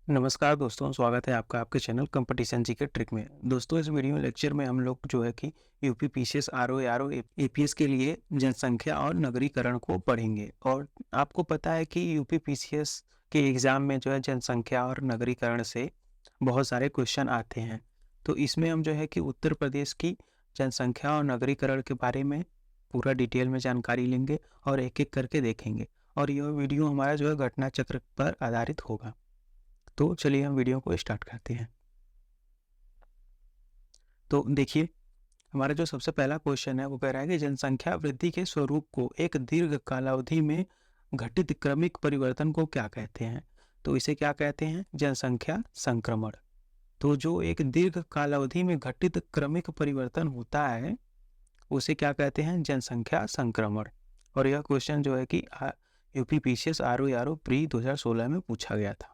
नमस्कार दोस्तों, स्वागत है आपका आपके चैनल कंपटीशन जीके ट्रिक में। दोस्तों, इस वीडियो लेक्चर में हम लोग जो है कि यूपी पीसीएस, आरओ एपीएस के लिए जनसंख्या और नगरीकरण को पढ़ेंगे। और आपको पता है कि यूपी पीसीएस के एग्ज़ाम में जो है जनसंख्या और नगरीकरण से बहुत सारे क्वेश्चन आते हैं। तो इसमें हम जो है कि उत्तर प्रदेश की जनसंख्या और नगरीकरण के बारे में पूरा डिटेल में जानकारी लेंगे और एक-एक करके देखेंगे। और यह वीडियो हमारा जो है घटना चक्र पर आधारित होगा। तो चलिए हम वीडियो को स्टार्ट करते हैं। तो देखिए, हमारा जो सबसे पहला क्वेश्चन है वो कह रहा है कि जनसंख्या वृद्धि के स्वरूप को एक दीर्घ कालावधि में घटित क्रमिक परिवर्तन को क्या कहते हैं? तो इसे क्या कहते हैं? जनसंख्या संक्रमण। तो जो एक दीर्घ कालावधि में घटित क्रमिक परिवर्तन होता है उसे क्या कहते हैं? जनसंख्या संक्रमण। और यह क्वेश्चन जो है कि यूपी पीसीएस आरओ प्री 2016 में पूछा गया था।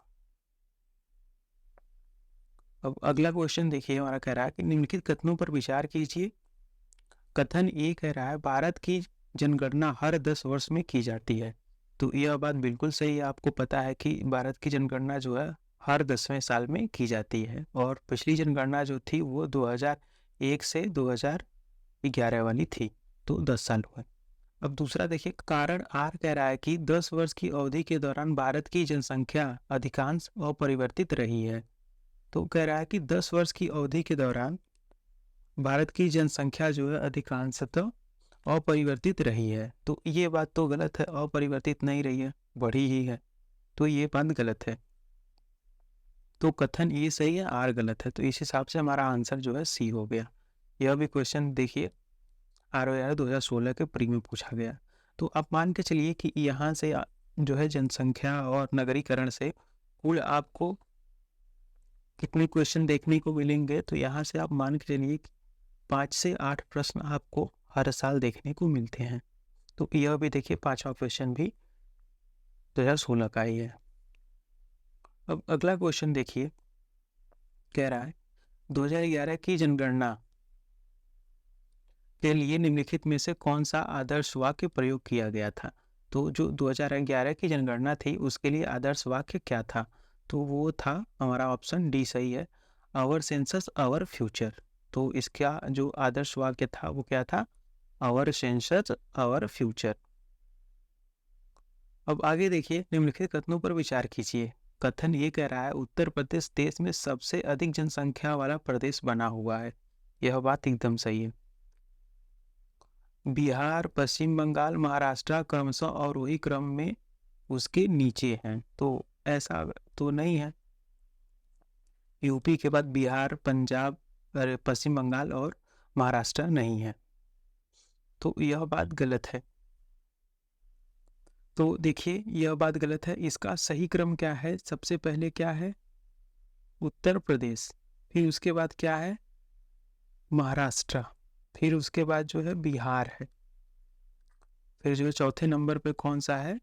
अब अगला क्वेश्चन देखिए, हमारा कह रहा है कि निम्नलिखित कथनों पर विचार कीजिए। कथन ए कह रहा है भारत की जनगणना हर 10 वर्ष में की जाती है। तो यह बात बिल्कुल सही है। आपको पता है कि भारत की जनगणना जो है हर 10वें साल में की जाती है और पिछली जनगणना जो थी वो 2001 से 2011 वाली थी। तो 10 साल हुए। अब दूसरा देखिए, कारण आर कह रहा है कि 10 वर्ष की अवधि के दौरान भारत की जनसंख्या अधिकांश अपरिवर्तित रही है। तो कह रहा है कि 10 वर्ष की अवधि के दौरान भारत की जनसंख्या जो है अधिकांशतः अपरिवर्तित रही है। तो ये बात तो गलत है, अपरिवर्तित नहीं रही है, बढ़ी ही है। तो ये बात गलत है। तो कथन ये सही है, आर गलत है। तो इस हिसाब से हमारा आंसर जो है सी हो गया। यह भी क्वेश्चन देखिए आरओआर 2016 के प्री में पूछा गया। तो आप मान के चलिए कि यहाँ से जो है जनसंख्या और नगरीकरण से कुल आपको कितने क्वेश्चन देखने को मिलेंगे। तो यहाँ से आप मान के चलिए 5 से 8 प्रश्न आपको हर साल देखने को मिलते हैं। तो यह भी देखिए पांचवा क्वेश्चन भी 2016 का ही है। अब अगला क्वेश्चन देखिए, कह रहा है 2011 की जनगणना के लिए निम्नलिखित में से कौन सा आदर्श वाक्य प्रयोग किया गया था? तो जो 2011 की जनगणना थी उसके लिए आदर्श वाक्य क्या था? तो वो था, हमारा ऑप्शन डी सही है, आवर सेंसस आवर फ्यूचर। तो इसका जो आदर्श वाक्य था वो क्या था? Our census our future. अब आगे देखिए, निम्नलिखित कथनों पर विचार कीजिए। कथन ये कह रहा है उत्तर प्रदेश देश में सबसे अधिक जनसंख्या वाला प्रदेश बना हुआ है। यह बात एकदम सही है। बिहार, पश्चिम बंगाल, महाराष्ट्र क्रमशः अवरोही क्रम में उसके नीचे हैं। तो ऐसा तो नहीं है। यूपी के बाद बिहार, पंजाब, पश्चिम बंगाल और महाराष्ट्र नहीं है। तो यह बात गलत है। तो देखिए, यह बात गलत है। इसका सही क्रम क्या है? सबसे पहले क्या है? उत्तर प्रदेश, फिर उसके बाद क्या है? महाराष्ट्र, फिर उसके बाद जो है बिहार है, फिर जो है चौथे नंबर पे कौन सा है?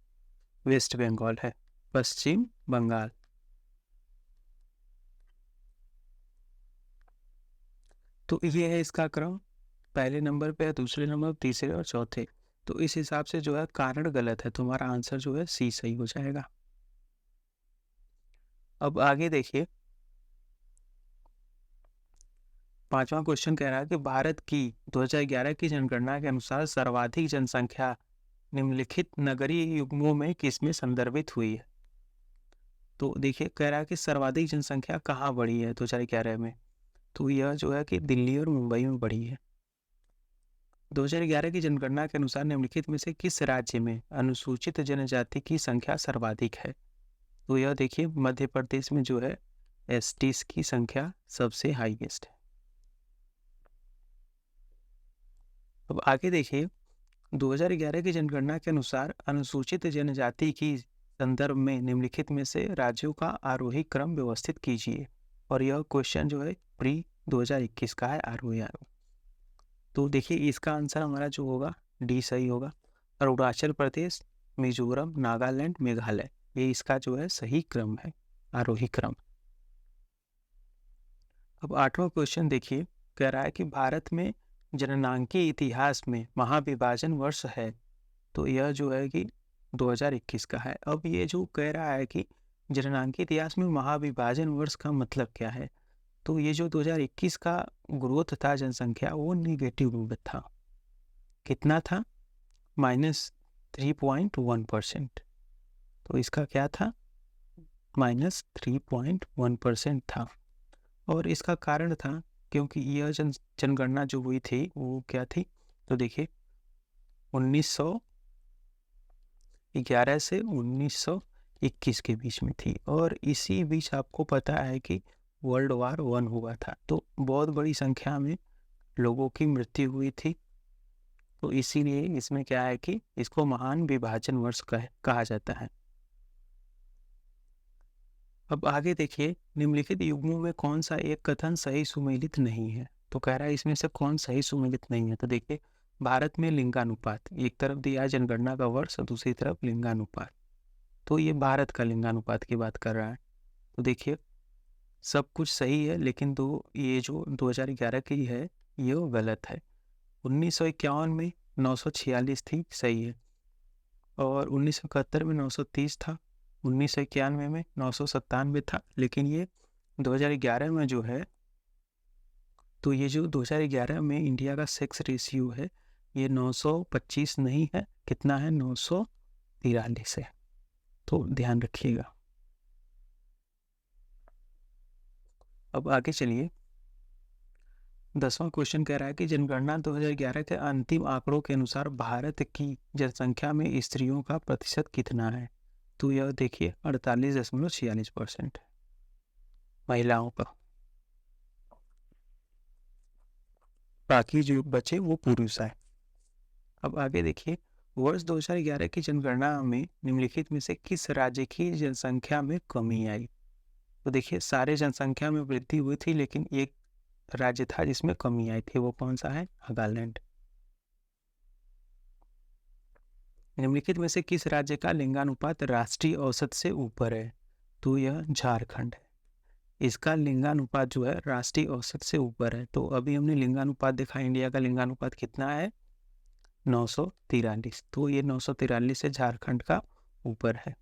वेस्ट बंगाल है, पश्चिम बंगाल। तो ये है इसका क्रम। पहले नंबर पे है, दूसरे नंबर, तीसरे और चौथे। तो इस हिसाब से जो है कारण गलत है। तुम्हारा आंसर जो है सी सही हो जाएगा। अब आगे देखिए, पांचवा क्वेश्चन कह रहा है कि भारत की 2011 की जनगणना के अनुसार सर्वाधिक जनसंख्या निम्नलिखित नगरीय युग्मों में किसमें संदर्भित हुई है? तो देखिए, कह रहा है कि सर्वाधिक जनसंख्या कहाँ बढ़ी है 2011 में? तो यह जो है कि दिल्ली और मुंबई में बढ़ी है। 2011 की जनगणना के अनुसार निम्नलिखित में से किस राज्य में अनुसूचित जनजाति की संख्या सर्वाधिक है? तो यह देखिए मध्य प्रदेश में जो है एसटीज की संख्या सबसे हाईएस्ट है। अब आगे देखिए, 2011 की जनगणना के अनुसार अनुसूचित जनजाति की संदर्भ में निम्नलिखित में से राज्यों का आरोही क्रम व्यवस्थित कीजिए। और यह क्वेश्चन जो है प्री 2021 का है, आरोही। तो देखिए इसका आंसर हमारा जो होगा डी सही होगा। अरुणाचल प्रदेश, मिजोरम, नागालैंड, मेघालय, ये इसका जो है सही क्रम है, आरोही क्रम। अब आठवां क्वेश्चन देखिए, कह रहा है कि भारत में जननांकीय इतिहास में महाविभाजन वर्ष है। तो यह जो है कि 2021 का है। अब ये जो कह रहा है कि जननांकी इतिहास में महाविभाजन वर्ष का मतलब क्या है? तो ये जो 2021 का ग्रोथ था जनसंख्या, वो नेगेटिव ग्रोथ था। कितना था? -3.1%। तो इसका क्या था? -3.1% था। और इसका कारण था क्योंकि यह जनगणना जो हुई थी वो क्या थी? तो देखिए 1911 से 1921 के बीच में थी, और इसी बीच आपको पता है कि वर्ल्ड वार 1 हुआ था। तो बहुत बड़ी संख्या में लोगों की मृत्यु हुई थी। तो इसीलिए इसमें क्या है कि इसको महान विभाजन वर्ष कहा जाता है। अब आगे देखिए, निम्नलिखित युग्मों में कौन सा एक कथन सही सुमेलित नहीं है? तो कह रहा है इसमें से कौन सही सुमेलित नहीं है? तो देखिए, भारत में लिंगानुपात, एक तरफ दिया है जनगणना का वर्ष और दूसरी तरफ लिंगानुपात। तो ये भारत का लिंगानुपात की बात कर रहा है। तो देखिए, सब कुछ सही है, लेकिन ये जो 2011 की है ये गलत है। 1951 में 946 थी, सही है। और 1971 में 930 था, 1991 में 997 था, लेकिन ये 2011 में जो है, तो ये जो 2011 में इंडिया का सेक्स रेशियो है ये 925 नहीं है, कितना है? 943 है। तो ध्यान रखिएगा। अब आगे चलिए, 10वां क्वेश्चन कह रहा है कि जनगणना 2011 के अंतिम आंकड़ों के अनुसार भारत की जनसंख्या में स्त्रियों का प्रतिशत कितना है? तो यह देखिए 48.46% महिलाओं का, बाकी जो बचे वो पुरुष है। अब आगे देखिए, वर्ष 2011 की जनगणना में निम्नलिखित में से किस राज्य की जनसंख्या में कमी आई? तो देखिए, सारे जनसंख्या में वृद्धि हुई थी, लेकिन एक राज्य था जिसमें कमी आई थी, वो कौन सा है? नागालैंड। निम्नलिखित में से किस राज्य का लिंगानुपात राष्ट्रीय औसत से ऊपर है? तो यह झारखंड है। इसका लिंगानुपात जो है राष्ट्रीय औसत से ऊपर है। तो अभी हमने लिंगानुपात देखा, इंडिया का लिंगानुपात कितना है? 943। तो ये 943 से झारखंड का ऊपर है।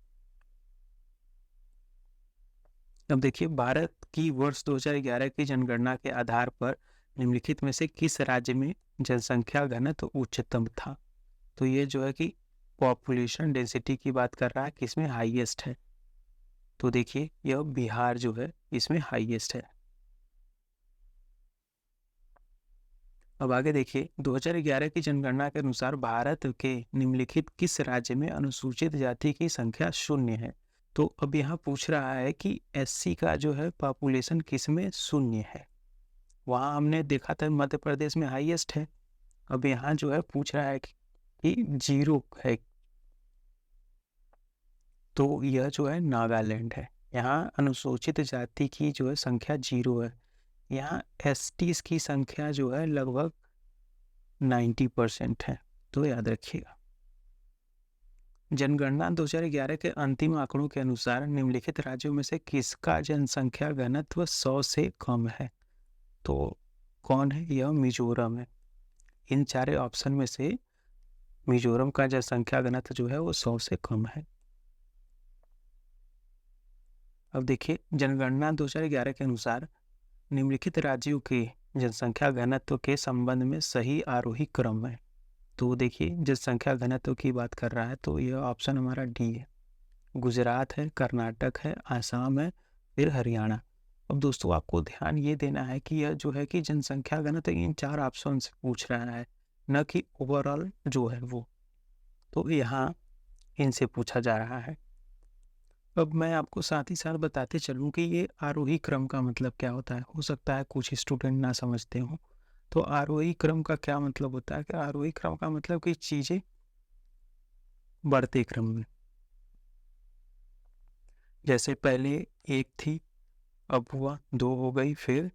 अब देखिए, भारत की वर्ष 2011 की जनगणना के आधार पर निम्नलिखित में से किस राज्य में जनसंख्या घनत्व उच्चतम था? तो ये जो है कि पॉपुलेशन डेंसिटी की बात कर रहा है, किसमें हाईएस्ट है? तो देखिए, यह बिहार जो है इसमें हाईएस्ट है। अब आगे देखिए, 2011 की जनगणना के अनुसार भारत के निम्नलिखित किस राज्य में अनुसूचित जाति की संख्या 0 है? तो अब यहाँ पूछ रहा है कि एससी का जो है पॉपुलेशन किसमें 0 है। वहाँ हमने देखा था मध्य प्रदेश में हाईएस्ट है। अब यहाँ जो है पूछ रहा है कि 0 है, तो यह जो है नागालैंड है। यहाँ अनुसूचित जाति की जो है संख्या 0 है। यहाँ एसटीज की संख्या जो है लगभग 90% है। तो याद रखिएगा। जनगणना 2011 के अंतिम आंकड़ों के अनुसार निम्नलिखित राज्यों में से किसका जनसंख्या घनत्व 100 से कम है? तो कौन है? यह मिजोरम है। इन चारे ऑप्शन में से मिजोरम का जनसंख्या घनत्व जो है वो 100 से कम है। अब देखिए, जनगणना 2011 के अनुसार निम्नलिखित राज्यों के जनसंख्या घनत्व के संबंध में सही आरोही क्रम है। तो देखिए, जनसंख्या घनत्व की बात कर रहा है, तो यह ऑप्शन हमारा डी है। गुजरात है, कर्नाटक है, आसाम है, फिर हरियाणा। अब दोस्तों, आपको ध्यान ये देना है कि यह जो है कि जनसंख्या घनत्व इन 4 ऑप्शन से पूछ रहा है, न कि ओवरऑल जो है वो। तो यहाँ इनसे पूछा जा रहा है। अब मैं आपको साथ ही साथ बताते चलूँ कि ये आरोही क्रम का मतलब क्या होता है। हो सकता है कुछ स्टूडेंट ना समझते हों। तो आरोही क्रम का क्या मतलब होता है? कि आरोही क्रम का मतलब कि चीज़ें बढ़ते क्रम में, जैसे पहले 1 थी, अब हुआ 2 हो गई, फिर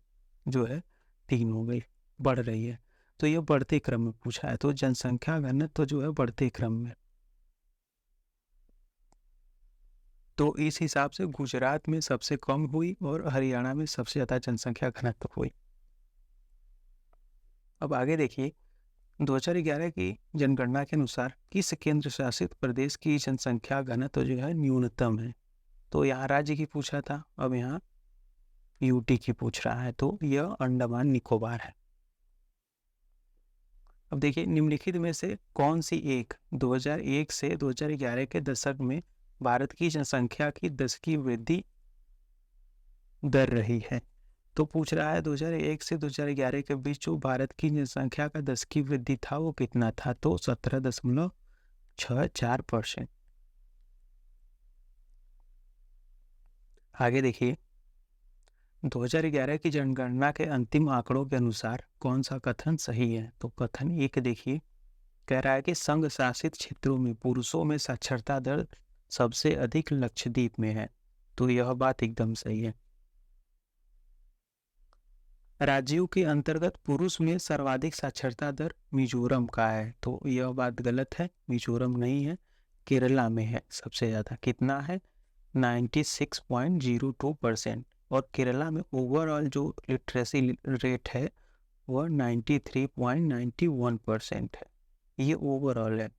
जो है 3 हो गई, बढ़ रही है। तो ये बढ़ते क्रम में पूछा है। तो जनसंख्या घनत्व तो जो है बढ़ते क्रम में। तो इस हिसाब से गुजरात में सबसे कम हुई और हरियाणा में सबसे ज़्यादा जनसंख्या घनत्व हुई। अब आगे देखिए, 2011 की जनगणना के अनुसार किस केंद्र शासित प्रदेश की जनसंख्या घनत्व जो है न्यूनतम है? तो यहाँ राज्य की पूछा था, अब यहाँ यूटी की पूछ रहा है, तो यह अंडमान निकोबार है। अब देखिए निम्नलिखित में से कौन सी एक 2001 से 2011 के दशक में भारत की जनसंख्या की दशकीय वृद्धि दर रही है। तो पूछ रहा है 2001 से 2011 के बीच जो भारत की जनसंख्या का दशकीय वृद्धि था वो कितना था, तो 17.64%। आगे देखिए 2011 की जनगणना के अंतिम आंकड़ों के अनुसार कौन सा कथन सही है, तो कथन एक देखिए कह रहा है कि संघ शासित क्षेत्रों में पुरुषों में साक्षरता दर सबसे अधिक लक्षद्वीप में है, तो यह बात एकदम सही है। राज्यों के अंतर्गत पुरुष में सर्वाधिक साक्षरता दर मिजोरम का है, तो यह बात गलत है, मिजोरम नहीं है, केरला में है सबसे ज़्यादा। कितना है? 96.02%। और केरला में ओवरऑल जो लिटरेसी रेट है वह 93.91% है, ये ओवरऑल है।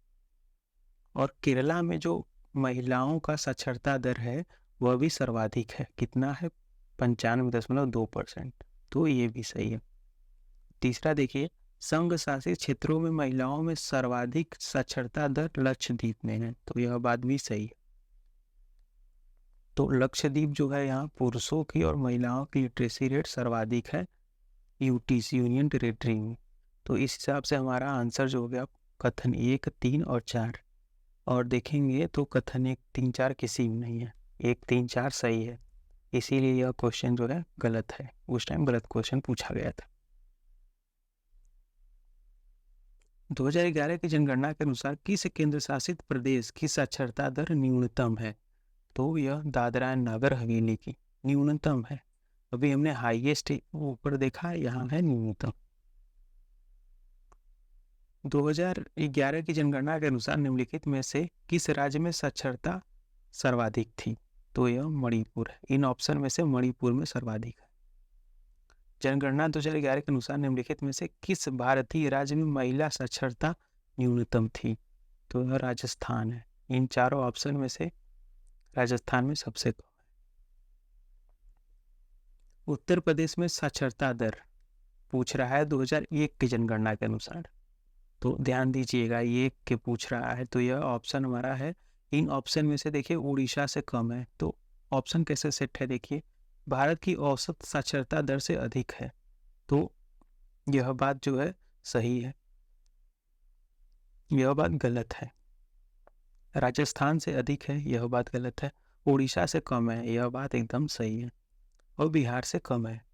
और केरला में जो महिलाओं का साक्षरता दर है वह भी सर्वाधिक है, कितना है? 95.2%, तो ये भी सही है। तीसरा देखिए संघ शासित क्षेत्रों में महिलाओं में सर्वाधिक साक्षरता दर लक्षद्वीप में है, तो यह बात भी सही है। तो लक्षद्वीप जो है यहाँ पुरुषों की और महिलाओं की लिटरेसी रेट सर्वाधिक है यूटीसी यूनियन टेरेटरी में। तो इस हिसाब से हमारा आंसर जो हो गया कथन 1, 3 और 4। और देखेंगे तो कथन 1, 3, 4 किसी में नहीं है, 1, 3, 4 सही है, इसीलिए यह क्वेश्चन जो है गलत है, उस टाइम गलत क्वेश्चन पूछा गया था। 2011 की जनगणना के अनुसार किस केंद्र शासित प्रदेश की साक्षरता दर न्यूनतम है, तो यह दादरा एंड नगर हवेली की न्यूनतम है। अभी हमने हाईएस्ट ऊपर देखा, यहाँ है न्यूनतम। 2011 की जनगणना के अनुसार निम्नलिखित में से किस राज्य में साक्षरता सर्वाधिक थी, तो यह मणिपुर है। इन ऑप्शन में से मणिपुर में सर्वाधिक है। जनगणना 2011 के अनुसार निम्नलिखित में से किस भारतीय राज्य में महिला साक्षरता न्यूनतम थी, तो यह राजस्थान है। इन चारों ऑप्शन में से राजस्थान में सबसे कम है। उत्तर प्रदेश में साक्षरता दर पूछ रहा है 2001 की जनगणना के अनुसार, तो ध्यान दीजिएगा ये के पूछ रहा है, तो यह ऑप्शन हमारा है। इन ऑप्शन में से देखिए उड़ीसा से कम है, तो ऑप्शन कैसे सेट है देखिए, भारत की औसत साक्षरता दर से अधिक है, तो यह बात जो है सही है, यह बात गलत है। राजस्थान से अधिक है, यह बात गलत है। उड़ीसा से कम है, यह बात एकदम सही है। और बिहार से कम है।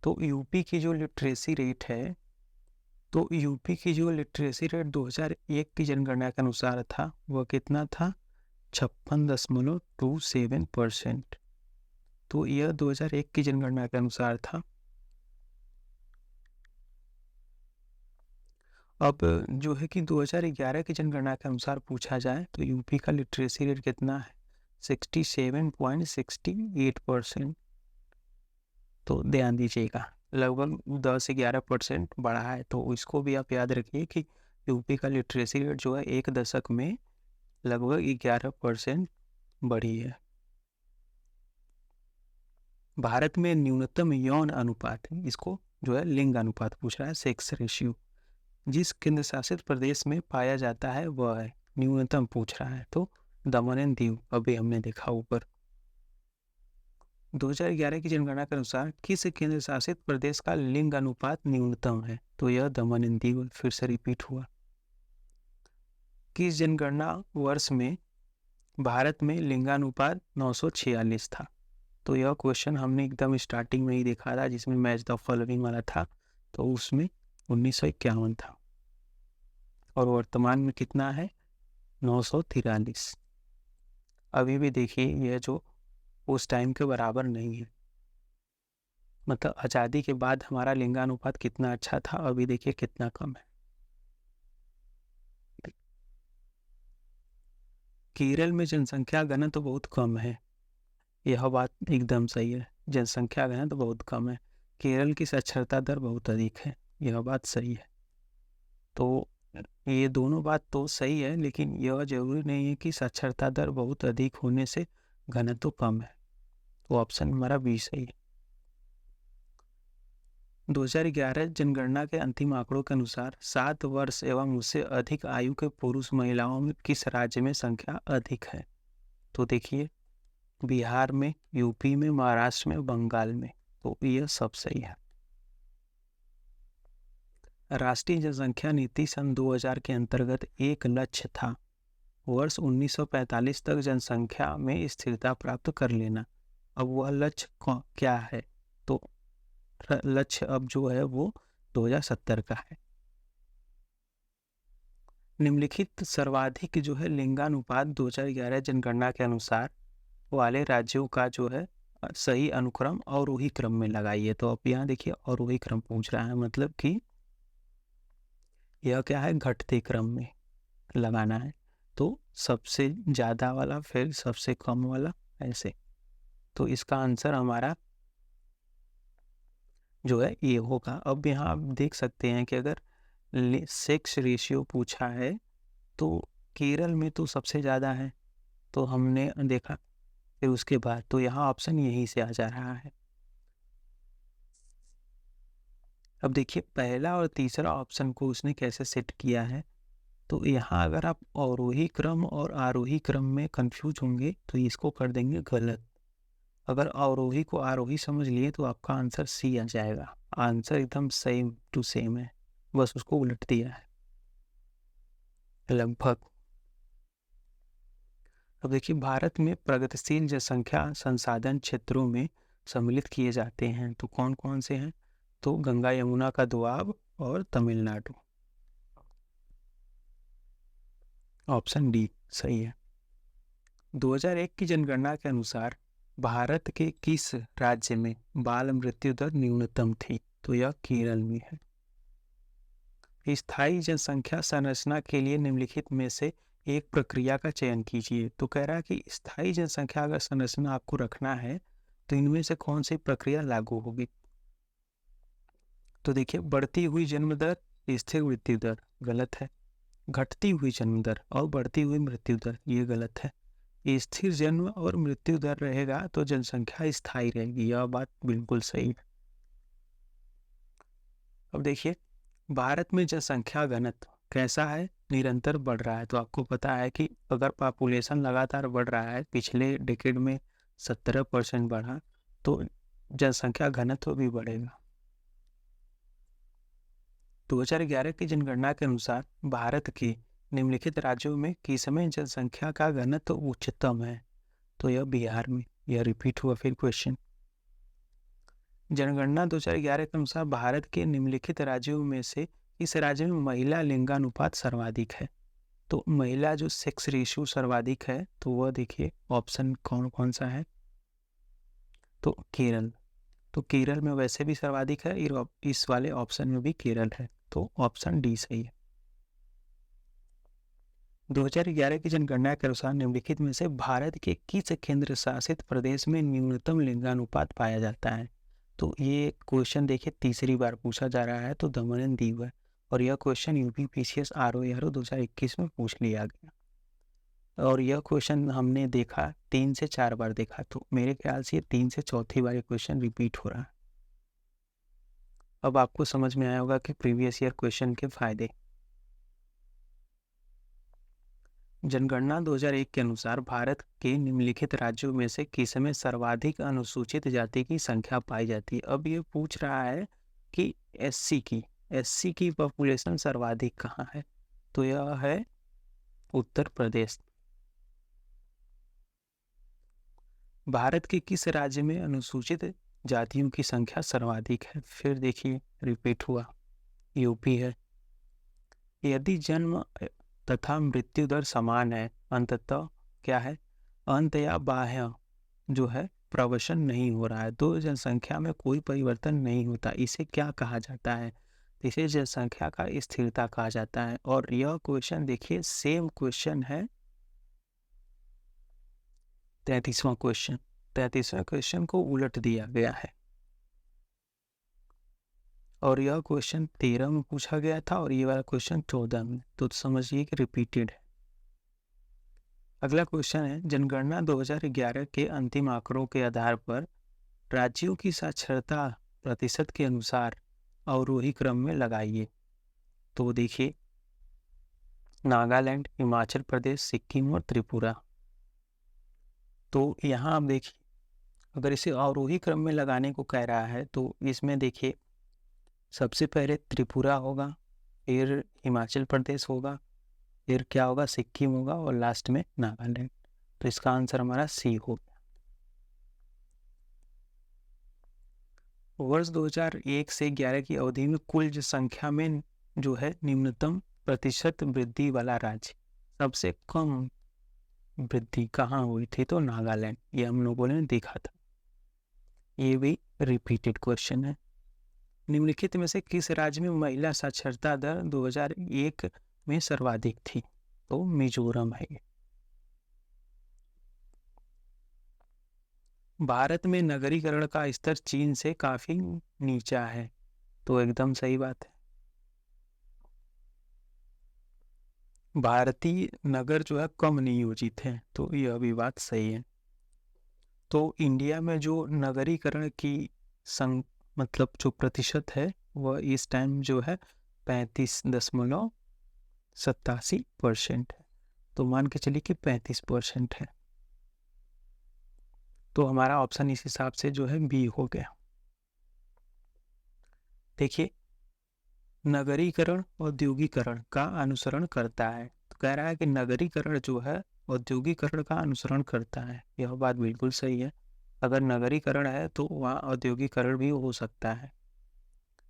तो यूपी की जो लिटरेसी रेट है, तो यूपी की जो लिटरेसी रेट 2001 की जनगणना के अनुसार था वह कितना था? 56.27%। तो यह 2001 की जनगणना के अनुसार था। अब जो है कि 2011 की जनगणना के अनुसार पूछा जाए तो यूपी का लिटरेसी रेट कितना है? 67.68%। तो ध्यान दीजिएगा लगभग 10-11% बढ़ा है, तो इसको भी आप याद रखिए कि यूपी का लिटरेसी रेट जो है एक दशक में लगभग 11% बढ़ी है। भारत में न्यूनतम यौन अनुपात, इसको जो है लिंग अनुपात पूछ रहा है, सेक्स रेशियो, जिस केंद्र शासित प्रदेश में पाया जाता है वह है, न्यूनतम पूछ रहा है, तो दमन एंड दीव, अभी हमने देखा ऊपर। 2011 की जनगणना के अनुसार किस केंद्र शासित प्रदेश का लिंग अनुपात न्यूनतम है, तो यह दमन एंड दीव, फिर से रिपीट हुआ। किस जनगणना वर्ष में भारत में लिंगानुपात 946 था, तो यह क्वेश्चन हमने एकदम स्टार्टिंग में ही देखा था जिसमें मैच द फॉलोइंग वाला था, तो उसमें 1951 था। और वर्तमान में कितना है? 943। अभी भी देखिए यह जो उस टाइम के बराबर नहीं है, मतलब आज़ादी के बाद हमारा लिंगानुपात कितना अच्छा था, अभी देखिए कितना कम है। केरल में जनसंख्या घनत्व बहुत कम है, यह बात एकदम सही है, जनसंख्या घनत्व बहुत कम है। केरल की साक्षरता दर बहुत अधिक है, यह बात सही है। तो ये दोनों बात तो सही है, लेकिन यह जरूरी नहीं है कि साक्षरता दर बहुत अधिक होने से घनत्व कम है। तो ऑप्शन हमारा बी सही है। 2011 जनगणना के अंतिम आंकड़ों के अनुसार 7 वर्ष एवं उससे अधिक आयु के पुरुष महिलाओं में किस राज्य में संख्या अधिक है? तो देखिए, बिहार में, यूपी में, महाराष्ट्र में, बंगाल में। तो यह सब सही है। राष्ट्रीय जनसंख्या नीति सन 2000 के अंतर्गत एक लक्ष्य था वर्ष 1945 तक जनसंख्या में स्थिरता प्राप्त कर लेना। अब वह लक्ष्य क्या है? तो लक्ष्य अब जो है वो 2070 का है। निम्नलिखित सर्वाधिक जो है लिंगानुपात 2011 जनगणना के अनुसार वाले राज्यों का जो है सही अनुक्रम अवरोही क्रम में लगाइए। तो अब यहाँ देखिए अवरोही क्रम पूछ रहा है, मतलब कि यह क्या है, घटते क्रम में लगाना है। तो सबसे ज़्यादा वाला, फिर सबसे कम वाला, ऐसे। तो इसका आंसर हमारा जो है ये होगा। अब यहाँ आप देख सकते हैं कि अगर सेक्स रेशियो पूछा है तो केरल में तो सबसे ज़्यादा है, तो हमने देखा। फिर उसके बाद तो यहाँ ऑप्शन यहीं से आ जा रहा है। अब देखिए पहला और तीसरा ऑप्शन को उसने कैसे सेट किया है। तो यहाँ अगर आप अवरोही क्रम और आरोही क्रम में कंफ्यूज होंगे तो इसको कर देंगे गलत। अगर अवरोही को आरोही समझ लिए तो आपका आंसर सी आ जाएगा। आंसर एकदम सेम टू सेम है, बस उसको उलट दिया है लगभग। अब देखिए भारत में प्रगतिशील जनसंख्या संसाधन क्षेत्रों में सम्मिलित किए जाते हैं, तो कौन कौन से हैं? तो गंगा यमुना का दोआब और तमिलनाडु। ऑप्शन डी सही है। 2001 की जनगणना के अनुसार भारत के किस राज्य में बाल मृत्यु दर न्यूनतम थी? तो यह केरल में है। स्थायी जनसंख्या संरचना के लिए निम्नलिखित में से एक प्रक्रिया का चयन कीजिए। तो कह रहा है कि स्थायी जनसंख्या अगर संरचना आपको रखना है तो इनमें से कौन सी प्रक्रिया लागू होगी? तो देखिए बढ़ती हुई जन्म दर, स्थिर मृत्यु दर, गलत है। घटती हुई जन्म दर और बढ़ती हुई मृत्यु दर, ये गलत है। स्थिर जन्म और मृत्यु दर रहेगा तो जनसंख्या स्थायी रहेगी, यह बात बिल्कुल सही है। अब देखिए भारत में जनसंख्या घनत्व कैसा है? निरंतर बढ़ रहा है। तो आपको पता है कि अगर पॉपुलेशन लगातार बढ़ रहा है, पिछले डिकेड में 17% बढ़ा, तो जनसंख्या घनत्व भी बढ़ेगा। 2011 की जनगणना के अनुसार भारत के निम्नलिखित राज्यों में किस में जनसंख्या का घनत्व उच्चतम है? तो यह बिहार में। यह रिपीट हुआ फिर क्वेश्चन। जनगणना 2011 के अनुसार भारत के निम्नलिखित राज्यों में से इस राज्य में महिला लिंगानुपात सर्वाधिक है। तो महिला जो सेक्स रेशियो सर्वाधिक है, तो वह देखिए ऑप्शन कौन कौन सा है? तो केरल। तो केरल में वैसे भी सर्वाधिक है, इस वाले ऑप्शन में भी केरल है, तो ऑप्शन डी सही है। 2011 की जनगणना के अनुसार निम्नलिखित में से भारत के किस केंद्र शासित प्रदेश में न्यूनतम लिंगानुपात पाया जाता है? तो ये क्वेश्चन देखिए तीसरी बार पूछा जा रहा है, तो दमन एंड दीव है। और यह क्वेश्चन यूपीपीसीएस आरओ 2021 में पूछ लिया गया। और यह क्वेश्चन हमने देखा 3 से 4 बार देखा, तो मेरे ख्याल से 3 से चौथी बार क्वेश्चन रिपीट हो रहा है। अब आपको समझ में आया होगा कि प्रीवियस ईयर क्वेश्चन के फायदे। जनगणना 2001 के अनुसार भारत के निम्नलिखित राज्यों में से किस में सर्वाधिक अनुसूचित जाति की संख्या पाई जाती है? अब ये पूछ रहा है कि एससी की पॉपुलेशन सर्वाधिक कहाँ है? तो यह है उत्तर प्रदेश। भारत के किस राज्य में अनुसूचित जातियों की संख्या सर्वाधिक है? फिर देखिए रिपीट हुआ, यूपी है। यदि जन्म तथा मृत्यु दर समान है, अंततः क्या है, अंत या बाह्य जो है प्रवसन नहीं हो रहा है, तो जनसंख्या में कोई परिवर्तन नहीं होता, इसे क्या कहा जाता है? इसे जनसंख्या का स्थिरता कहा जाता है। और यह क्वेश्चन देखिए सेम क्वेश्चन है 33वां क्वेश्चन। 33वें क्वेश्चन को उलट दिया गया है और यह क्वेश्चन 13 में पूछा गया था और ये वाला क्वेश्चन 14 में, तो समझिए कि रिपीटेड है। अगला क्वेश्चन है, जनगणना 2011 के अंतिम आंकड़ों के आधार पर राज्यों की साक्षरता प्रतिशत के अनुसार अवरोही क्रम में लगाइए। तो देखिए, नागालैंड, हिमाचल प्रदेश, सिक्किम और त्रिपुरा। तो यहाँ आप देखिए, अगर इसे अवरोही क्रम में लगाने को कह रहा है तो इसमें देखिए, सबसे पहले त्रिपुरा होगा, फिर हिमाचल प्रदेश होगा, फिर क्या होगा, सिक्किम होगा और लास्ट में नागालैंड। तो इसका आंसर हमारा सी हो गया। वर्ष 2001 से 11 की अवधि में कुल जनसंख्या में जो है निम्नतम प्रतिशत वृद्धि वाला राज्य, सबसे कम वृद्धि कहाँ हुई थी? तो नागालैंड। ये हम लोगों ने देखा था। ये भी रिपीटेड क्वेश्चन है। निम्नलिखित में से किस राज्य में महिला साक्षरता दर 2001 में सर्वाधिक थी? तो मिजोरम है ये। भारत में नगरीकरण का स्तर चीन से काफी नीचा है। तो एकदम सही बात है। भारतीय नगर जो है कम नियोजित है। तो यह भी बात सही है। तो इंडिया में जो नगरीकरण की मतलब जो प्रतिशत है वह इस टाइम जो है 35.87% है। तो मान के चलिए कि 35% है। तो हमारा ऑप्शन इस हिसाब से जो है बी हो गया। देखिए, नगरीकरण औद्योगिकरण का अनुसरण करता है। तो कह रहा है कि नगरीकरण जो है औद्योगिकरण का अनुसरण करता है। यह बात बिल्कुल सही है। अगर नगरीकरण है तो वहाँ औद्योगिकरण भी हो सकता है।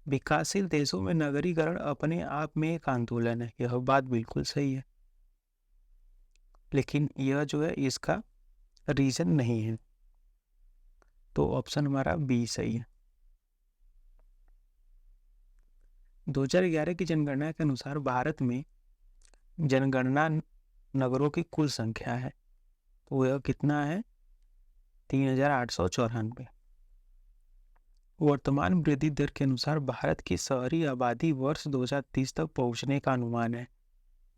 विकासशील देशों में नगरीकरण अपने आप में एक आंदोलन है। यह बात बिल्कुल सही है, लेकिन यह जो है इसका रीजन नहीं है। तो ऑप्शन हमारा बी सही है। 2011 की जनगणना के अनुसार भारत में जनगणना नगरों की कुल संख्या है। तो यह कितना है? 3894। वर्तमान वृद्धि दर के अनुसार भारत की शहरी आबादी वर्ष 2030 तक पहुंचने का अनुमान है।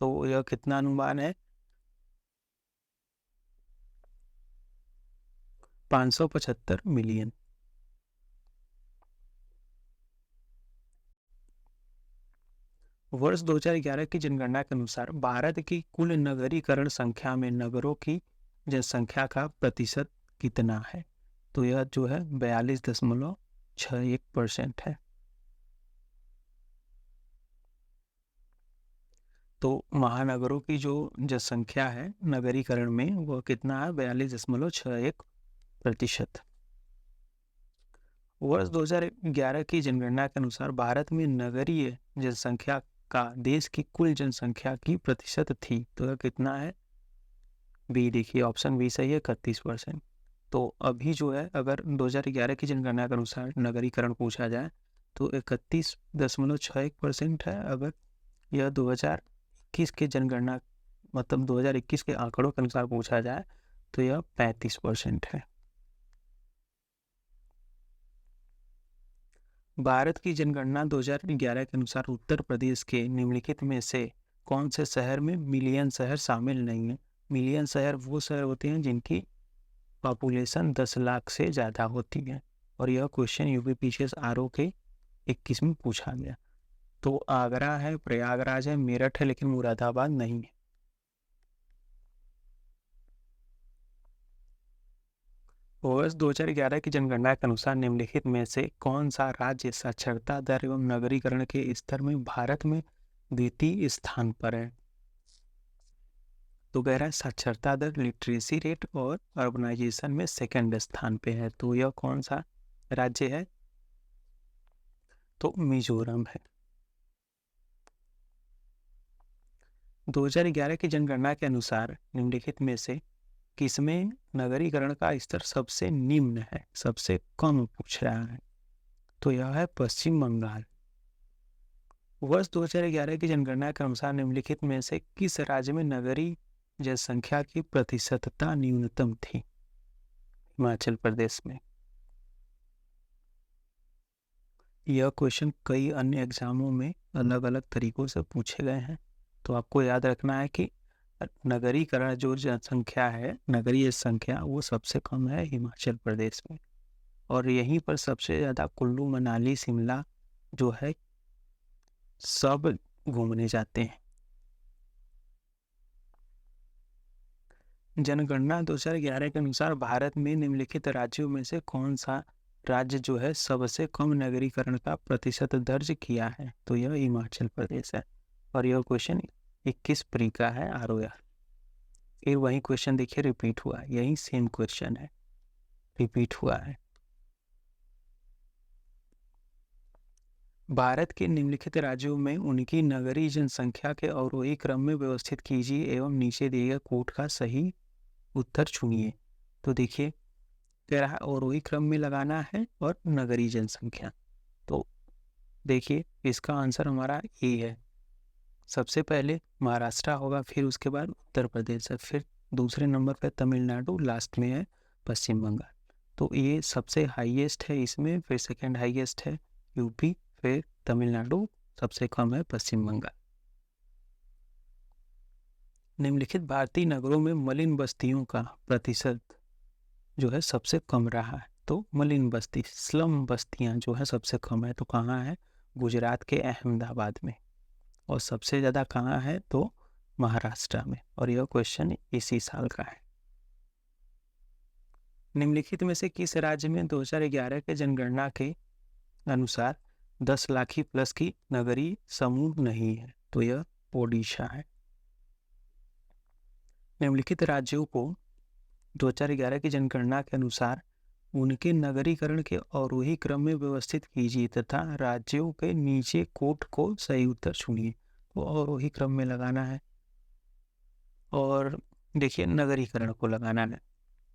तो यह कितना अनुमान है? 575 मिलियन। वर्ष 2011 की जनगणना के अनुसार भारत की कुल नगरीकरण संख्या में नगरों की जनसंख्या का प्रतिशत कितना है? तो यह जो है 42.61% है। तो महानगरों की जो जनसंख्या है नगरीकरण में वह कितना है? 42.61%। वर्ष 2011 की जनगणना के अनुसार भारत में नगरीय जनसंख्या का देश की कुल जनसंख्या की प्रतिशत थी। तो यह कितना है? बी। देखिए, ऑप्शन बी सही है, 31%। तो अभी जो है अगर 2011 की जनगणना के अनुसार नगरीकरण पूछा जाए तो 31.61% है। अगर यह 2021 के जनगणना मतलब 2021 के आंकड़ों के अनुसार पूछा जाए तो यह 35% है। भारत की जनगणना 2011 के अनुसार उत्तर प्रदेश के निम्नलिखित में से कौन से शहर में मिलियन शहर शामिल नहीं है? मिलियन शहर वो शहर होते हैं जिनकी पॉपुलेशन 10 लाख से ज़्यादा होती है। और यह क्वेश्चन यूपीपीसीएस आरओ के 21 में पूछा गया। तो आगरा है, प्रयागराज है, मेरठ है, लेकिन मुरादाबाद नहीं है। वर्ष 2011 की जनगणना के अनुसार निम्नलिखित में से कौन सा राज्य साक्षरता दर एवं नगरीकरण के स्तर में भारत में द्वितीय स्थान पर है? तो कह रहा है साक्षरता दर, लिटरेसी रेट और अर्बनाइजेशन में सेकंड स्थान पे है। तो यह कौन सा राज्य है? तो मिजोरम है। 2011 की जनगणना के अनुसार निम्नलिखित में से किसमें नगरीकरण का स्तर सबसे निम्न है, सबसे कम पूछ रहा है? तो यह है पश्चिम बंगाल। वर्ष 2011 की जनगणना के अनुसार निम्नलिखित में से किस राज्य में नगरीय जनसंख्या की प्रतिशतता न्यूनतम थी? हिमाचल प्रदेश में। यह क्वेश्चन कई अन्य एग्जामों में अलग अलग तरीकों से पूछे गए हैं। तो आपको याद रखना है कि नगरीकरण जो जनसंख्या है, नगरीय संख्या, वो सबसे कम है हिमाचल प्रदेश में, और यहीं पर सबसे ज़्यादा कुल्लू मनाली शिमला जो है सब घूमने जाते हैं। जनगणना 2011 के अनुसार भारत में निम्नलिखित राज्यों में से कौन सा राज्य जो है सबसे कम नगरीकरण का प्रतिशत दर्ज किया है? तो यह हिमाचल प्रदेश है, और यह क्वेश्चन 21 प्री का है ROR। फिर वही क्वेश्चन देखिए रिपीट हुआ, यही सेम क्वेश्चन है, रिपीट हुआ है। भारत के निम्नलिखित राज्यों में उनकी नगरीय जनसंख्या के अवरोही क्रम में व्यवस्थित कीजिए एवं नीचे दिए गए कोड का सही उत्तर चुनिए। तो देखिए कह रहा है अवरोही क्रम में लगाना है और नगरीय जनसंख्या। तो देखिए इसका आंसर हमारा ए है। सबसे पहले महाराष्ट्र होगा, फिर उसके बाद उत्तर प्रदेश है, फिर दूसरे नंबर पर तमिलनाडु, लास्ट में है पश्चिम बंगाल। तो ये सबसे हाईएस्ट है इसमें, फिर सेकंड हाईएस्ट है यूपी, फिर तमिलनाडु, सबसे कम है पश्चिम बंगाल। निम्नलिखित भारतीय नगरों में मलिन बस्तियों का प्रतिशत जो है सबसे कम रहा है। तो मलिन बस्ती, स्लम बस्तियां जो है सबसे कम है, तो कहाँ है? गुजरात के अहमदाबाद में। और सबसे ज़्यादा कहाँ है? तो महाराष्ट्र में। और यह क्वेश्चन इसी साल का है। निम्नलिखित में से किस राज्य में 2011 के जनगणना के अनुसार 10 लाख प्लस की नगरीय समूह नहीं है? तो यह ओडिशा है। निम्नलिखित राज्यों को 2011 की जनगणना के अनुसार उनके नगरीकरण के अवरोही क्रम में व्यवस्थित कीजिए तथा राज्यों के नीचे कोट को सही उत्तर चुनिए। तो अवरोही क्रम में लगाना है और देखिए नगरीकरण को लगाना है।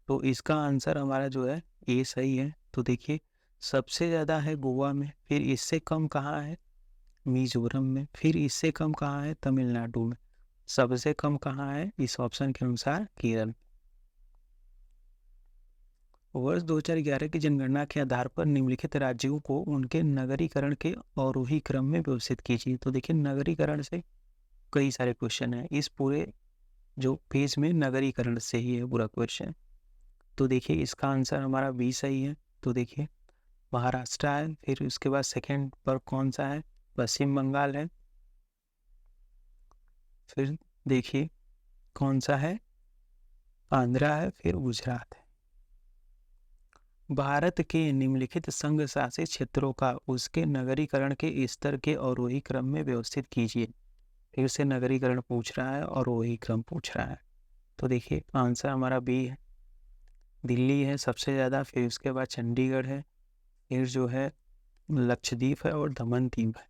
तो इसका आंसर हमारा जो है ए सही है। तो देखिए सबसे ज़्यादा है गोवा में, फिर इससे कम कहाँ है? मिजोरम में, फिर इससे कम कहाँ है? तमिलनाडु में, सबसे कम कहाँ है इस ऑप्शन के अनुसार? केरल। वर्ष 2011 की जनगणना के आधार पर निम्नलिखित राज्यों को उनके नगरीकरण के अवरोही क्रम में व्यवस्थित कीजिए। तो देखिए नगरीकरण से कई सारे क्वेश्चन हैं, इस पूरे जो पेज में नगरीकरण से ही है पूरा क्वेश्चन। तो देखिए इसका आंसर हमारा बी सही है। तो देखिए महाराष्ट्र है, फिर उसके बाद सेकंड पर कौन सा है? पश्चिम बंगाल है, फिर देखिए कौन सा है? आंध्रा है, फिर गुजरात है। भारत के निम्नलिखित संघ शासित क्षेत्रों का उसके नगरीकरण के स्तर के अवरोही क्रम में व्यवस्थित कीजिए। फिर से नगरीकरण पूछ रहा है और अवरोही क्रम पूछ रहा है। तो देखिए आंसर हमारा बी है। दिल्ली है सबसे ज़्यादा, फिर उसके बाद चंडीगढ़ है, फिर जो है लक्षद्वीप है और दमन दीव है।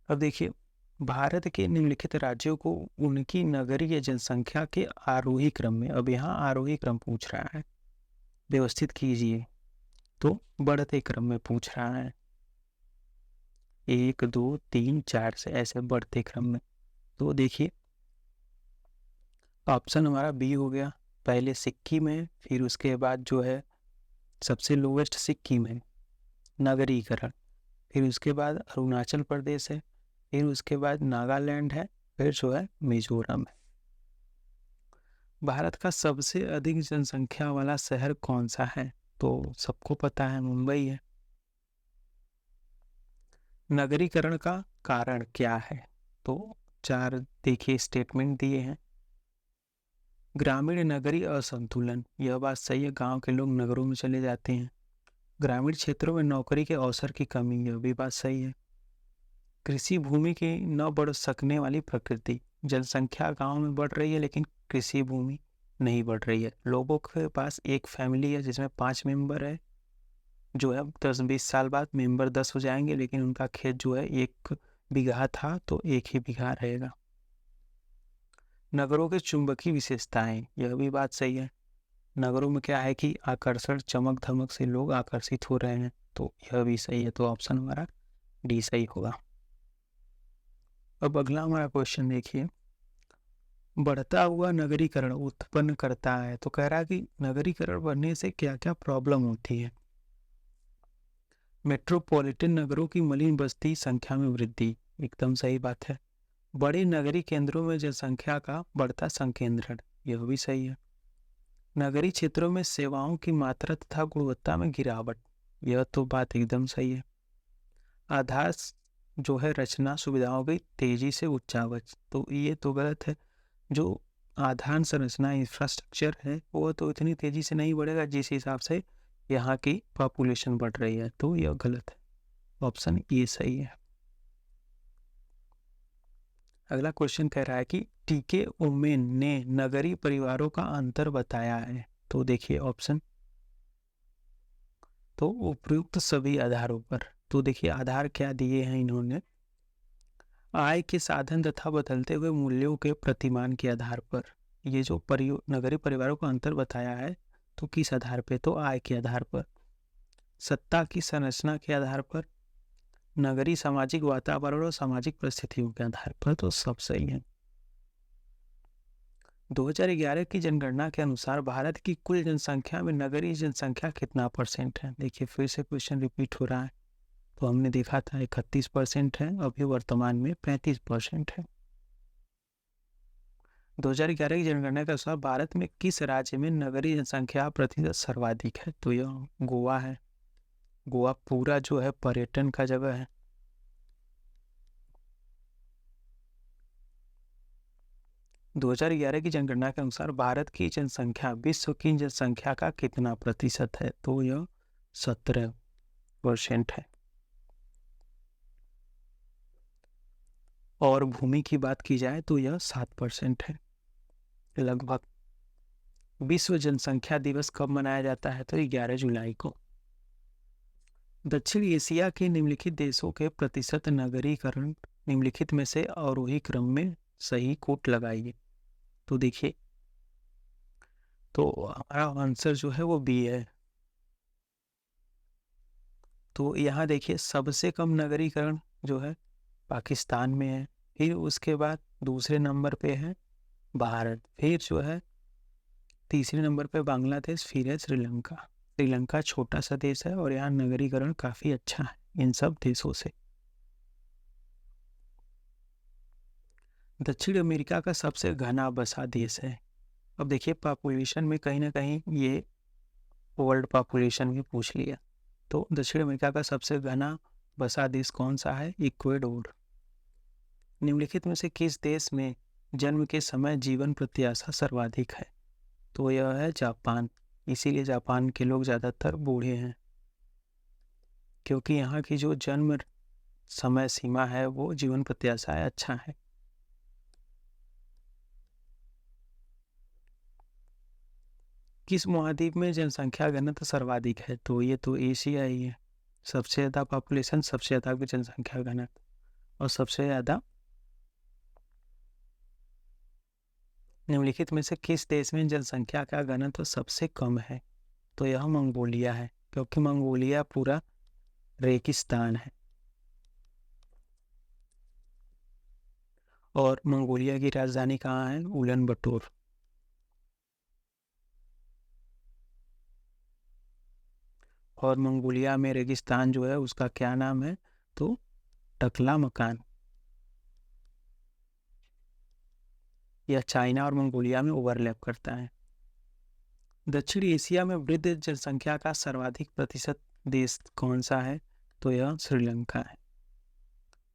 अब देखिए भारत के निम्नलिखित राज्यों को उनकी नगरीय जनसंख्या के आरोही क्रम में, अब यहाँ आरोही क्रम पूछ रहा है, व्यवस्थित कीजिए। तो बढ़ते क्रम में पूछ रहा है, 1 2 3 4 से ऐसे बढ़ते क्रम में। तो देखिए ऑप्शन हमारा बी हो गया। पहले सिक्किम है, फिर उसके बाद जो है सबसे लोवेस्ट सिक्किम है नगरीकरण, फिर उसके बाद अरुणाचल प्रदेश है, फिर उसके बाद नागालैंड है, फिर जो है मिजोरम है। भारत का सबसे अधिक जनसंख्या वाला शहर कौन सा है? तो सबको पता है मुंबई है। नगरीकरण का कारण क्या है? तो 4 देखिए स्टेटमेंट दिए हैं। ग्रामीण नगरीय असंतुलन, यह बात सही है, गांव के लोग नगरों में चले जाते हैं। ग्रामीण क्षेत्रों में नौकरी के अवसर की कमी, यह भी बात सही है। कृषि भूमि की न बढ़ सकने वाली प्रकृति, जनसंख्या गांव में बढ़ रही है लेकिन कृषि भूमि नहीं बढ़ रही है। लोगों के पास एक फैमिली है जिसमें 5 मेंबर है, जो है 10-20 साल बाद मेंबर 10 हो जाएंगे, लेकिन उनका खेत जो है 1 बीघा था तो 1 ही बीघा रहेगा। नगरों के चुंबकीय विशेषताएं, यह भी बात सही है। नगरों में क्या है कि आकर्षण, चमक धमक से लोग आकर्षित हो रहे हैं, तो यह भी सही है। तो ऑप्शन हमारा डी सही होगा। अब अगला हमारा क्वेश्चन देखिए, बढ़ता हुआ नगरीकरण उत्पन्न करता है। तो कह रहा है कि नगरीकरण बढ़ने से क्या क्या प्रॉब्लम होती है। मेट्रोपॉलिटन नगरों की मलिन बस्ती संख्या में वृद्धि, एकदम सही बात है। बड़े नगरीय केंद्रों में जनसंख्या का बढ़ता संकेंद्रण, यह भी सही है। नगरीय क्षेत्रों में सेवाओं की मात्रा तथा गुणवत्ता में गिरावट, यह तो बात एकदम सही है। आधार जो है रचना सुविधाओं की तेजी से उच्चावच, तो ये तो गलत है। जो आधार संरचना इंफ्रास्ट्रक्चर है वो तो इतनी तेजी से नहीं बढ़ेगा जिस हिसाब से यहाँ की पॉपुलेशन बढ़ रही है, तो यह गलत है। ऑप्शन ए सही है। अगला क्वेश्चन कह रहा है कि टीके उमेन ने नगरीय परिवारों का अंतर बताया है, तो देखिए ऑप्शन, तो उपयुक्त सभी आधारों पर। तो देखिए आधार क्या दिए हैं इन्होंने, आय के साधन तथा बदलते हुए मूल्यों के प्रतिमान के आधार पर। ये जो नगरीय परिवारों का अंतर बताया है तो किस आधार पे, तो आय के आधार पर, सत्ता की संरचना के आधार पर, नगरीय सामाजिक वातावरण और सामाजिक परिस्थितियों के आधार पर, तो सब सही है। 2011 की जनगणना के अनुसार भारत की कुल जनसंख्या में नगरीय जनसंख्या कितना परसेंट है। देखिए फिर से क्वेश्चन रिपीट हो रहा है, तो हमने देखा था 31% है, अभी वर्तमान में 35% है। 2011 की जनगणना के अनुसार भारत में किस राज्य में नगरीय जनसंख्या प्रतिशत सर्वाधिक है, तो यह गोवा है। गोवा पूरा जो है पर्यटन का जगह है। दो 2011 की जनगणना के अनुसार भारत की जनसंख्या विश्व की जनसंख्या का कितना प्रतिशत है, तो यह 17% है। और भूमि की बात की जाए तो यह 7% है लगभग। विश्व जनसंख्या दिवस कब मनाया जाता है, तो 11 जुलाई को। दक्षिण एशिया के निम्नलिखित देशों के प्रतिशत नगरीकरण निम्नलिखित में से अवरोही क्रम में सही कोट लगाइए। तो देखिए, तो हमारा आंसर जो है वो बी है। तो यहाँ देखिए सबसे कम नगरीकरण जो है पाकिस्तान में है, फिर उसके बाद दूसरे नंबर पे है भारत, फिर जो है तीसरे नंबर पे बांग्लादेश, फिर है श्रीलंका। श्रीलंका छोटा सा देश है और यहाँ नगरीकरण काफी अच्छा है इन सब देशों से। दक्षिण अमेरिका का सबसे घना बसा देश है। अब देखिए पॉपुलेशन में कहीं ना कहीं ये वर्ल्ड पॉपुलेशन भी पूछ लिया। तो दक्षिण अमेरिका का सबसे घना बसा देश कौन सा है, इक्वेडोर। निम्नलिखित में से किस देश में जन्म के समय जीवन प्रत्याशा सर्वाधिक है, तो यह है जापान। इसीलिए जापान के लोग ज़्यादातर बूढ़े हैं, क्योंकि यहाँ की जो जन्म समय सीमा है वो जीवन प्रत्याशा है अच्छा है। किस महाद्वीप में जनसंख्या घनत्व सर्वाधिक है, तो ये तो एशिया ही है। सबसे ज़्यादा पॉपुलेशन, सबसे ज़्यादा जनसंख्या घनत्व और सबसे ज़्यादा। निम्नलिखित में से किस देश में जनसंख्या का घनत्व सबसे कम है, तो यह मंगोलिया है, क्योंकि मंगोलिया पूरा रेगिस्तान है। और मंगोलिया की राजधानी कहाँ है, उलन बटोर। और मंगोलिया में रेगिस्तान जो है उसका क्या नाम है, तो टकला मकान। यह चाइना और मंगोलिया में ओवरलैप करता है। दक्षिण एशिया में वृद्ध जनसंख्या का सर्वाधिक प्रतिशत देश कौन सा है, तो यह श्रीलंका है।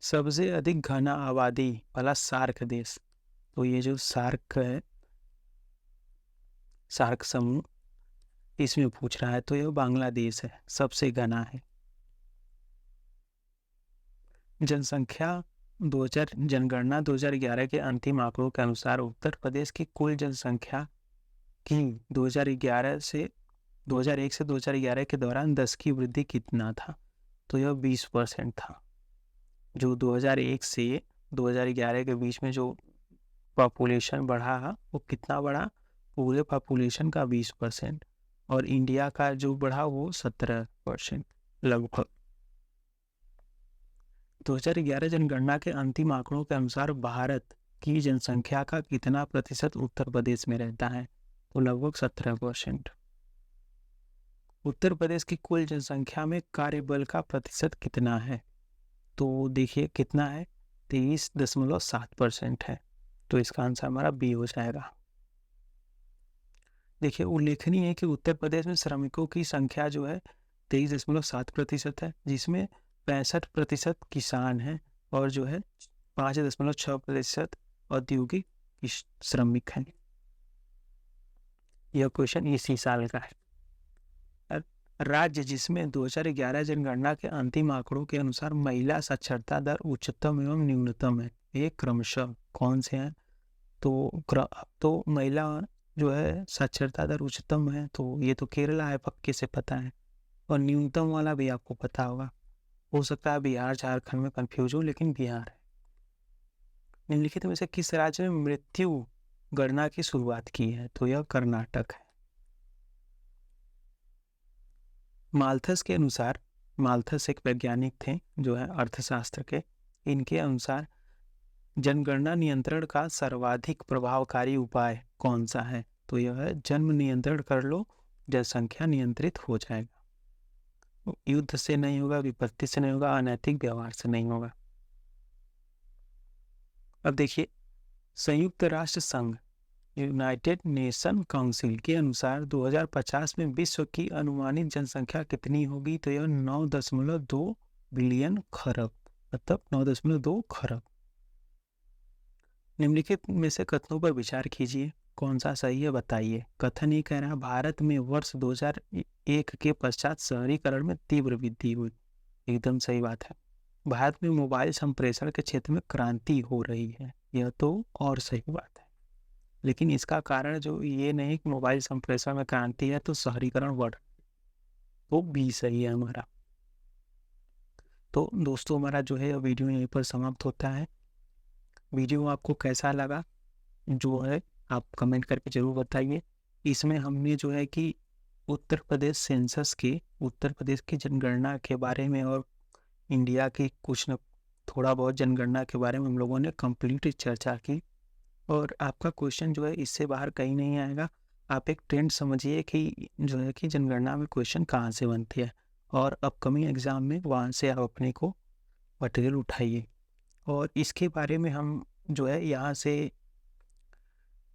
सबसे अधिक घना आबादी वाला सार्क देश, तो ये जो सार्क है, सार्क समूह, इसमें पूछ रहा है, तो यह बांग्लादेश है, सबसे घना है। जनसंख्या 2000 जनगणना 2011 के अंतिम आंकड़ों के अनुसार उत्तर प्रदेश की कुल जनसंख्या की 2001 से 2011 के दौरान 10 की वृद्धि कितना था, तो यह 20% था। जो 2001 से 2011 के बीच में जो पॉपुलेशन बढ़ा वो कितना बढ़ा, पूरे पॉपुलेशन का 20%, और इंडिया का जो बढ़ा वो 17% लगभग। 2011 जनगणना के अंतिम आंकड़ों के अनुसार भारत की जनसंख्या का कितना प्रतिशत उत्तर प्रदेश में रहता है, तो लगभग 17%। उत्तर प्रदेश की कुल जनसंख्या में कार्यबल का प्रतिशत कितना है, तो देखिए कितना है, 23.7% है। तो इसका आंसर हमारा बी हो जाएगा। देखिए, उल्लेखनीय है कि उत्तर प्रदेश में श्रमिकों की संख्या जो है 23.7% है, जिसमें 65% किसान हैं और जो है 5.6% औद्योगिक श्रमिक हैं। यह क्वेश्चन इसी साल का है। राज्य जिसमें 2011 जनगणना के अंतिम आंकड़ों के अनुसार महिला साक्षरता दर उच्चतम एवं न्यूनतम है, ये क्रमशः कौन से हैं? तो महिला जो है साक्षरता दर उच्चतम है, तो ये तो केरला है, पक्के से पता है। और न्यूनतम वाला भी आपको पता होगा, हो सकता है बिहार झारखंड में कंफ्यूज हो, लेकिन बिहार है। निम्नलिखित में से किस राज्य में मृत्यु गणना की शुरुआत की है? तो यह कर्नाटक है। माल्थस के अनुसार, माल्थस एक वैज्ञानिक थे जो है अर्थशास्त्र के, इनके अनुसार जनगणना नियंत्रण का सर्वाधिक प्रभावकारी उपाय कौन सा है? तो यह है जन्म नियंत्रण कर लो, जनसंख्या नियंत्रित हो जाएगा। युद्ध से नहीं होगा, विपत्ति से नहीं होगा, अनैतिक व्यवहार से नहीं होगा। अब देखिए, संयुक्त राष्ट्र संघ यूनाइटेड नेशन काउंसिल के अनुसार 2050 में विश्व की अनुमानित जनसंख्या कितनी होगी? तो यह 9.2 बिलियन खरब, मतलब 9.2 खरब। निम्नलिखित में से कथनों पर विचार कीजिए, कौन सा सही है बताइए। कथन ये कह रहा है भारत में वर्ष 2001 के पश्चात शहरीकरण में तीव्र वृद्धि हुई, एकदम सही बात है। भारत में मोबाइल संप्रेषण के क्षेत्र में क्रांति हो रही है, यह तो और सही बात है। लेकिन इसका कारण जो ये नहीं कि मोबाइल संप्रेषण में क्रांति है तो शहरीकरण बढ़, तो बी सही है हमारा। तो दोस्तों, हमारा जो है वीडियो यहीं पर समाप्त होता है। वीडियो आपको कैसा लगा जो है आप कमेंट करके जरूर बताइए। इसमें हमने जो है कि उत्तर प्रदेश सेंसस के, उत्तर प्रदेश की जनगणना के बारे में और इंडिया की कुछ न थोड़ा बहुत जनगणना के बारे में हम लोगों ने कंप्लीट चर्चा की। और आपका क्वेश्चन जो है इससे बाहर कहीं नहीं आएगा। आप एक ट्रेंड समझिए कि जो है कि जनगणना में क्वेश्चन कहाँ से बनती है, और अपकमिंग एग्जाम में वहाँ से आप अपने को मटेरियल उठाइए। और इसके बारे में हम जो है यहाँ से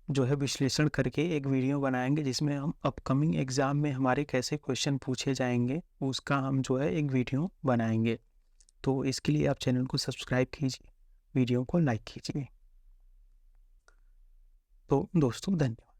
जो है विश्लेषण करके एक वीडियो बनाएंगे, जिसमें हम अपकमिंग एग्जाम में हमारे कैसे क्वेश्चन पूछे जाएंगे उसका हम जो है एक वीडियो बनाएंगे। तो इसके लिए आप चैनल को सब्सक्राइब कीजिए, वीडियो को लाइक कीजिए। तो दोस्तों, धन्यवाद।